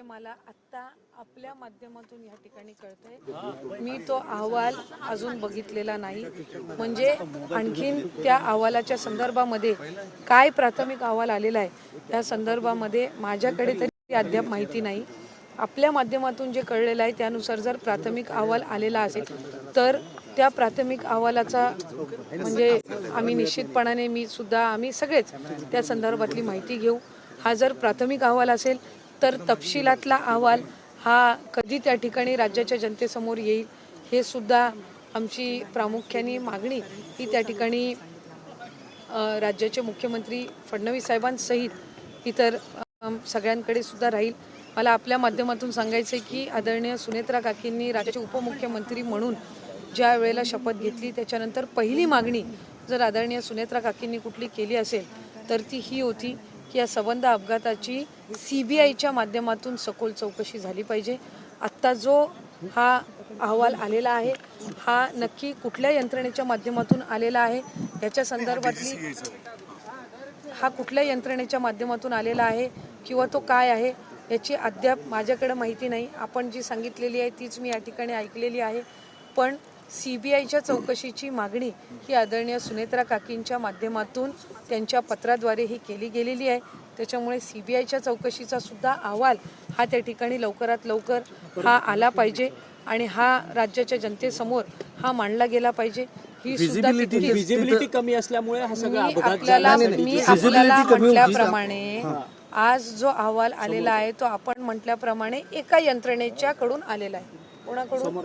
मला आत्ता आपल्या माध्यमातून या ठिकाणी कळतंय। मी तो अहवाल अजून बघितलेला नाही, म्हणजे आणखीन त्या अहवालाच्या संदर्भामध्ये काय प्राथमिक अहवाल आलेला आहे त्या संदर्भामध्ये माझ्याकडे तरी अद्याप माहिती नाही। आपल्या माध्यमातून जे कळलेलं आहे त्यानुसार जर प्राथमिक अहवाल आलेला असेल तर त्या प्राथमिक अहवालाचा म्हणजे आम्ही निश्चितपणाने आम्ही सगळेच त्या संदर्भातली माहिती घेऊ। हा जर प्राथमिक अहवाल असेल तर तपशिलातला अहवाल हा कधी त्या ठिकाणी राज्याच्या जनतेसमोर येईल हे सुद्धा आमची प्रामुख्याने मागणी ही त्या ठिकाणी राज्याचे मुख्यमंत्री फडणवीस साहेबांसहित इतर सगळ्यांकडे सुद्धा राहील। मला आपल्या माध्यमातून सांगायचे की आदरणीय सुनेत्रा काकींनी राज्याचे उपमुख्यमंत्री म्हणून ज्या वेळेला शपथ घेतली त्याच्यानंतर पहिली मागणी जर आदरणीय सुनेत्रा काकींनी कुठली केली असेल तर ती ही होती की या संबंध अपघाताची CBIच्या माध्यमातून सखोल चौकशी झाली पाहिजे। आत्ता जो हा अहवाल आलेला आहे हा नक्की कुठल्या यंत्रणेच्या माध्यमातून आलेला आहे याच्या संदर्भातली हा कुठल्या यंत्रणेच्या माध्यमातून आलेला आहे किंवा तो काय आहे याची अद्याप माझ्याकडे माहिती नाही। आपण जी सांगितलेली आहे तीच मी या ठिकाणी ऐकलेली आहे, पण CBIच्या चौकशीची मागणी ही आदरणीय सुनेत्रा काकींच्या माध्यमातून त्यांच्या पत्राद्वारे ही केली गेलेली आहे। त्याच्यामुळे CBIच्या चौकशीचा सुद्धा अहवाल हा त्या ठिकाणी लवकरात लवकर हा आला पाहिजे आणि हा राज्याच्या जनतेसमोर हा मांडला गेला पाहिजे। ही सुद्धा विजिबिलिटी कमी असल्यामुळे हा सगळा अपघात मी आपल्याला म्हटल्याप्रमाणे आज जो अहवाल आलेला आहे तो आपण म्हटल्याप्रमाणे एका यंत्रणेच्या कडून आलेला आहे। कोणाकडून?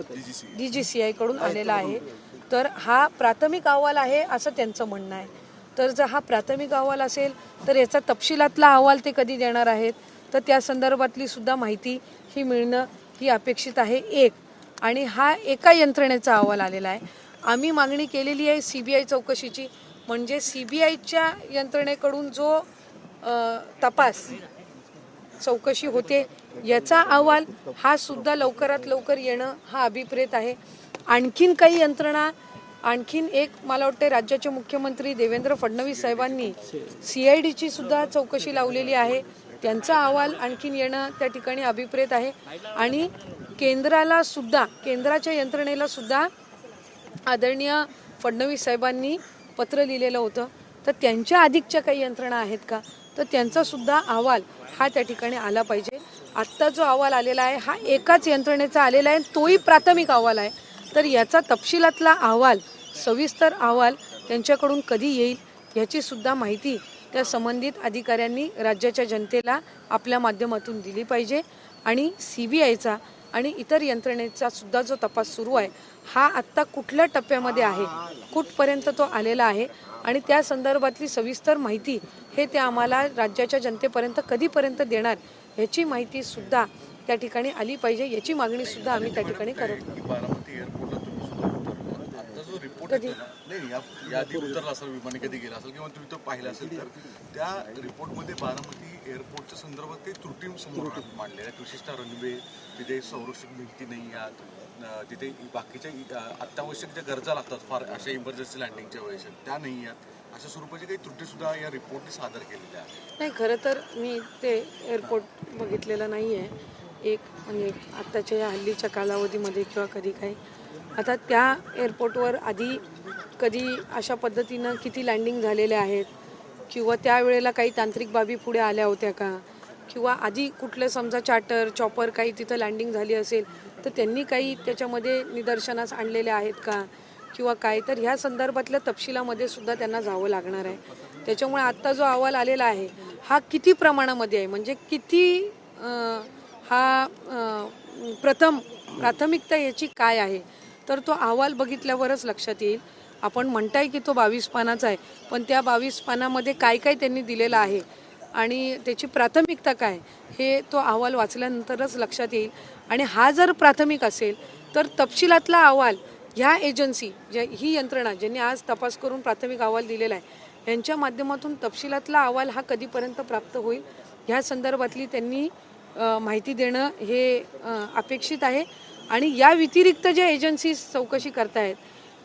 DGCI कडून आलेला आहे। तर हा प्राथमिक अहवाल आहे असं त्यांचं म्हणणं आहे। तर जर हा प्राथमिक अहवाल असेल तर याचा तपशिलातला अहवाल ते कधी देणार आहेत तर त्या संदर्भातली सुद्धा माहिती ही मिळणं ही अपेक्षित आहे एक। आणि हा एका यंत्रणेचा अहवाल आलेला आहे। आम्ही मागणी केलेली आहे CBI चौकशीची, म्हणजे CBIच्या यंत्रणेकडून जो तपास चौकशी होते याचा अहवाल हा सुद्धा लवकरात लवकर येणं हा अभिप्रेत आहे। आणखीन काही यंत्रणा आणखीन एक मला वाटते राज्याचे मुख्यमंत्री देवेंद्र फडणवीस साहेबांनी CIDची सुद्धा चौकशी लावलेली आहे, त्यांचा अहवाल आणखीन येणं त्या ठिकाणी अभिप्रेत आहे। आणि केंद्राला सुद्धा केंद्राच्या यंत्रणेला सुद्धा आदरणीय फडणवीस साहेबांनी पत्र लिहिलेलं होतं, तर त्यांच्या अधिकच्या काही यंत्रणा आहेत का तर त्यांचा सुद्धा अहवाल हा त्या ठिकाणी आला पाहिजे। आत्ता जो अहवाल आलेला आहे हा एकाच यंत्रणेचा आलेला आहे, तोही प्राथमिक अहवाल आहे। तर याचा तपशिलातला अहवाल सविस्तर अहवाल त्यांच्याकडून कधी येईल याची सुद्धा माहिती त्या संबंधित अधिकाऱ्यांनी राज्याच्या जनतेला आपल्या माध्यमातून दिली पाहिजे। आणि CBIचा आणि इतर यंत्रणेचा सुद्धा जो तपास सुरू आहे हा आत्ता कुठल्या टप्प्यामध्ये आहे, कुठपर्यंत तो आलेला आहे आणि त्या संदर्भातली सविस्तर माहिती हे ते आम्हाला राज्याच्या जनतेपर्यंत कधीपर्यंत देणार याची माहिती सुद्धा त्या ठिकाणी आली पाहिजे, याची मागणी सुद्धा आम्ही त्या ठिकाणी करत आहोत। कधी नाही यादी उतरला असेल विमाने कधी गेला असेल किंवा तुम्ही तो पाहिला असेल तर त्या रिपोर्टमध्ये बारामती एअरपोर्टच्या संदर्भात काही त्रुटी समोर मांडलेल्या आहेत। विशेषतः रनवे तिथे संरक्षक भिंती नाही आहेत, तिथे बाकीच्या अत्यावश्यक ज्या गरजा लागतात फार अशा इमर्जन्सी लँडिंगच्या वेळेस त्या नाही आहेत, अशा स्वरूपाची काही त्रुटी सुद्धा या रिपोर्टने सादर केलेल्या आहेत। नाही, खरं तर मी ते एअरपोर्ट बघितलेलं नाही आहे एक, म्हणजे आत्ताच्या या हल्लीच्या कालावधीमध्ये किंवा कधी काही आता त्या एअरपोर्टवर आधी कधी अशा पद्धतीनं किती लँडिंग झालेल्या आहेत किंवा त्यावेळेला काही तांत्रिक बाबी पुढे आल्या होत्या का किंवा आधी कुठलं समजा चार्टर चॉपर काही तिथं लँडिंग झाली असेल तर त्यांनी काही त्याच्यामध्ये निदर्शनास आणलेले आहेत का किंवा काय, तर ह्या संदर्भातल्या तपशिलामध्ये सुद्धा त्यांना जावं लागणार आहे। त्याच्यामुळे आत्ता जो अहवाल आलेला आहे हा किती प्रमाणामध्ये आहे, म्हणजे किती हा प्राथमिकता याची काय आहे तर तो अहवाल बघितल्यावरच लक्षात येईल। आपण म्हणताय की तो 22 पानाचा आहे, पण त्या 22 पानामध्ये काय काय त्यांनी दिलेलं आहे आणि त्याची प्राथमिकता काय हे तो अहवाल वाचल्यानंतरच लक्षात येईल। आणि हा जर प्राथमिक असेल तर तपशिलातला अहवाल ह्या एजन्सी ही यंत्रणा ज्यांनी आज तपास करून प्राथमिक अहवाल दिलेला आहे यांच्या माध्यमातून तपशिलातला अहवाल हा कधीपर्यंत प्राप्त होईल ह्या संदर्भातली त्यांनी माहिती देणं हे अपेक्षित आहे। आणि या व्यतिरिक्त जे एजन्सी चौकशी करतायत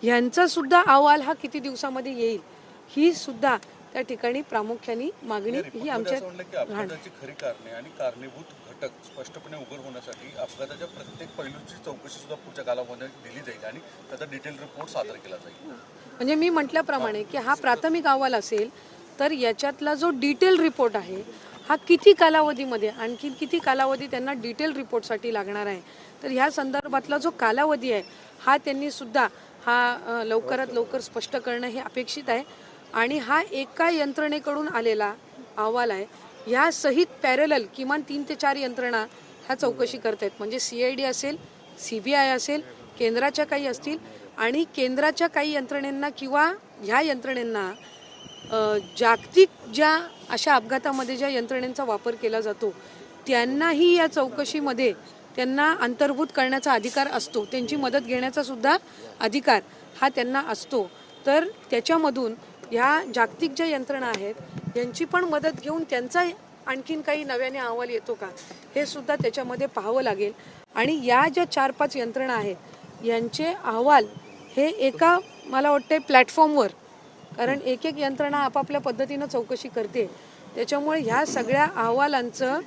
ह्यांचा सुद्धा अहवाल हा किती दिवसामध्ये येईल ही सुद्धा त्या ठिकाणी प्रामुख्याने मागणी ही आमच्या असं म्हणलं की अपघाताची खरी कारणे आणि कारणीभूत घटक स्पष्टपणे उघड होण्यासाठी अपघाताच्या प्रत्येक पैलूची चौकशी सुद्धा पुढच्या कालावधीत दिली जाईल आणि त्याचा डिटेल रिपोर्ट सादर केला जाईल. म्हणजे मी म्हटल्याप्रमाणे की हा प्राथमिक अहवाल असेल तर याच्यातला जो डिटेल रिपोर्ट आहे हा किती कालावधीमध्ये आणखी किती कालावधी त्यांना डिटेल रिपोर्टसाठी लागणार आहे, तर ह्या संदर्भातला जो कालावधी आहे हा त्यांनी सुद्धा हा लवकरात लवकर स्पष्ट करणं हे अपेक्षित आहे. आणि हा एका यंत्रणेकडून आलेला अहवाल आहे, ह्या सहित पॅरलल किमान 3 ते 4 यंत्रणा ह्या चौकशी करतायत. म्हणजे CID असेल, CBI असेल, केंद्राच्या काही असतील आणि केंद्राच्या काही यंत्रणेंना किंवा ह्या यंत्रणेंना जागतिक ज्या अशा अपघातामध्ये ज्या यंत्रणेंचा वापर केला जातो त्यांनाही या चौकशीमध्ये त्यांना अंतर्भूत करण्याचा अधिकार असतो, त्यांची मदत घेण्याचा सुद्धा अधिकार हा त्यांना असतो. तर त्याच्यामधून ह्या जागतिक ज्या यंत्रणा आहेत यांची पण मदत घेऊन त्यांचा आणखीन काही नव्याने अहवाल येतो का हे सुद्धा त्याच्यामध्ये पाहावं लागेल. आणि या ज्या 4-5 यंत्रणा आहेत यांचे अहवाल हे एका मला वाटते प्लॅटफॉर्मवर, कारण एक यंत्रणा आपापल्या पद्धतीनं चौकशी करते, त्याच्यामुळे ह्या सगळ्या अहवालांचं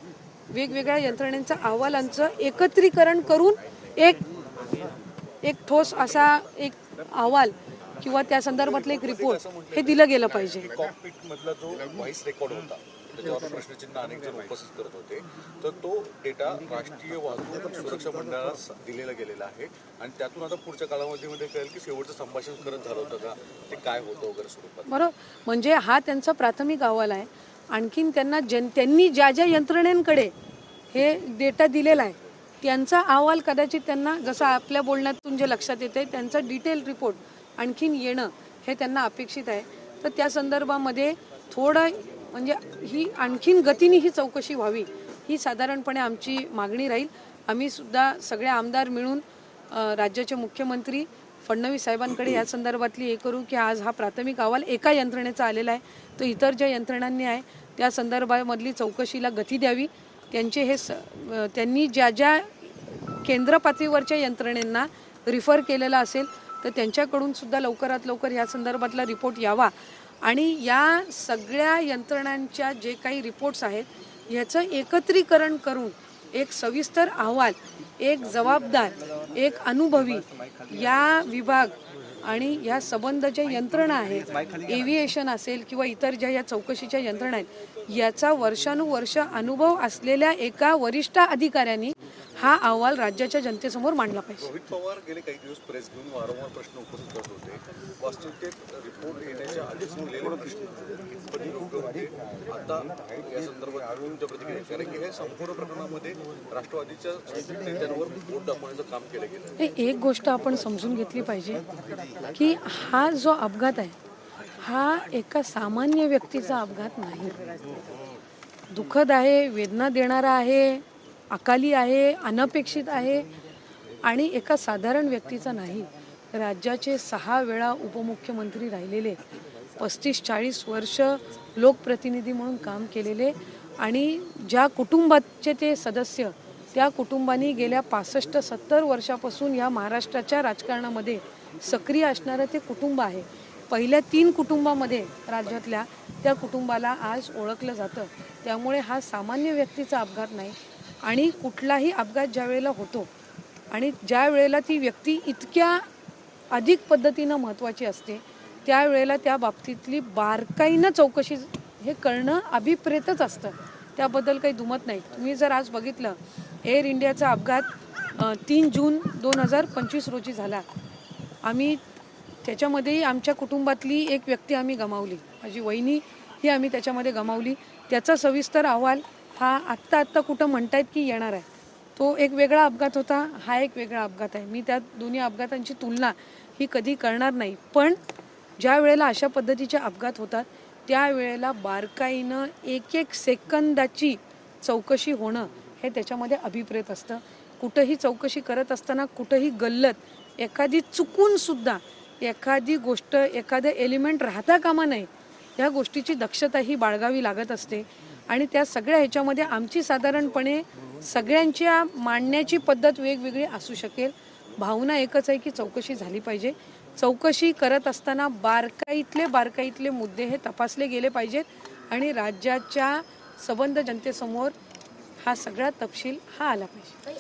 वेगवेगळ्या यंत्रणेंच्या अहवालांचं एकत्रीकरण करून एक ठोस असा एक अहवाल किंवा त्या संदर्भातलं एक रिपोर्ट हे दिलं गेलं पाहिजे. कॉकपिट मधला जो व्हॉइस रेकॉर्ड होता त्याच्यावर प्रश्नचिन्ह अनेक जण उपस्थित करत होते, तर तो डेटा राष्ट्रीय वाहतूक सुरक्षा मंडळाला दिलेला गेलेला आहे आणि त्यातून आता पुढच्या कालावधीमध्ये कळेल की शेवटचं संभाषण करत झालं होतं का, ते काय होतं वगैरे स्वरूपात. बरोबर, म्हणजे हा त्यांचा प्राथमिक अहवाल आहे. आणखीन त्यांनी ज्या ज्या यंत्रणेंकडे हे डेटा दिलेला आहे त्यांचा अहवाल कदाचित त्यांना, जसं आपल्या बोलण्यातून जे लक्षात येते, त्यांचा डिटेल रिपोर्ट आणखीन येणं हे त्यांना अपेक्षित आहे. तर त्या संदर्भामध्ये थोडं म्हणजे ही आणखीन गतीने ही चौकशी व्हावी ही साधारणपणे आमची मागणी राहील. आम्ही सुद्धा सगळे आमदार मिळून राज्याचे मुख्यमंत्री फडणवीस साहेबांकडे या संदर्भातली हे करू की आज हा प्राथमिक अहवाल एका यंत्रणेचा आलेला आहे, तो इतर ज्या यंत्रणांनी आहे त्या संदर्भामधली चौकशीला गती द्यावी. त्यांचे हे त्यांनी ज्या ज्या केंद्र पातळीवरच्या यंत्रणेंना रिफर केलेला असेल तर त्यांच्याकडून सुद्धा लवकरात लवकर या संदर्भातला रिपोर्ट यावा आणि या सगळ्या यंत्रणांच्या जे काही रिपोर्ट्स आहेत ह्याचं एकत्रीकरण करून एक सविस्तर अहवाल, एक जबाबदार, एक अनुभवी या विभाग आणि या संबंध ज्या यंत्रणा आहेत, एव्हिएशन असेल किंवा इतर ज्या या चौकशीच्या यंत्रणा आहेत, याचा वर्षानुवर्ष अनुभव असलेल्या एका वरिष्ठ अधिकाऱ्यांनी हा अहवाल राज्याच्या जनतेसमोर मांडला पाहिजे. रोहित पवार गेले काही दिवस प्रेस घेऊन वारंवार प्रश्न उपस्थित करत होते. वास्तविकतेत रिपोर्ट येण्याच्या आधीच केलेले प्रश्न आता या संदर्भात तुमच्या प्रतिक्रिया, कारण की हे संपूर्ण प्रकरणामध्ये राष्ट्रवादीच्या नेत्यांवर बोट दाखवण्याचं काम केलं गेलं. एक गोष्ट आपण समजून घेतली पाहिजे की हा जो अपघात आहे हा एका सामान्य व्यक्तीचा अपघात नाही. दुःखद आहे, वेदना देणारा आहे, अकाली आहे, अनपेक्षित आहे आणि एका साधारण व्यक्तीचा नाही. राज्याचे 6 वेळा उपमुख्यमंत्री राहिलेले, 35-40 वर्ष लोकप्रतिनिधी म्हणून काम केलेले आणि ज्या कुटुंबाचे ते सदस्य, त्या कुटुंबांनी गेल्या 65-70 वर्षापासून या महाराष्ट्राच्या राजकारणामध्ये सक्रिय असणारं ते कुटुंब आहे. पहिल्या 3 कुटुंबामध्ये राज्यातल्या त्या कुटुंबाला आज ओळखलं जातं. त्यामुळे हा सामान्य व्यक्तीचा अपघात नाही. आणि कुठलाही अपघात ज्या वेळेला होतो आणि ज्या वेळेला ती व्यक्ती इतक्या अधिक पद्धतीनं महत्त्वाची असते त्यावेळेला त्या बाबतीतली बारकाईनं चौकशी हे करणं अभिप्रेतच असतं, त्याबद्दल काही दुमत नाही. तुम्ही जर आज बघितलं एअर इंडियाचा अपघात 3 जून 2025 रोजी झाला. आम्ही त्याच्यामध्येही आमच्या कुटुंबातली एक व्यक्ती आम्ही गमावली, माझी वहिनी ही आम्ही त्याच्यामध्ये गमावली. त्याचा सविस्तर अहवाल हा आत्ता कुठं म्हणतायत की येणार आहे. तो एक वेगळा अपघात होता, हा एक वेगळा अपघात आहे. मी त्या दोन्ही अपघातांची तुलना ही कधी करणार नाही. पण ज्या वेळेला अशा पद्धतीचे अपघात होतात त्यावेळेला बारकाईनं एक सेकंदाची चौकशी होणं हे त्याच्यामध्ये अभिप्रेत असतं. कुठंही चौकशी करत असताना कुठंही गल्लत एखादी चुकून सुद्धा एखादी गोष्ट, एखादं एलिमेंट राहता कामा नये, या गोष्टीची दक्षता ही बाळगावी लागत असते. आणि त्या सगळ्या ह्याच्यामध्ये आमची साधारणपणे सगळ्यांच्या मांडण्याची पद्धत वेगवेगळी असू शकेल. भावना एकच आहे की चौकशी झाली पाहिजे. चौकशी करत असताना बारकाईतले मुद्दे हे तपासले गेले पाहिजेत आणि राज्याच्या सबंध जनतेसमोर हा सगळा तपशील हा आला पाहिजे.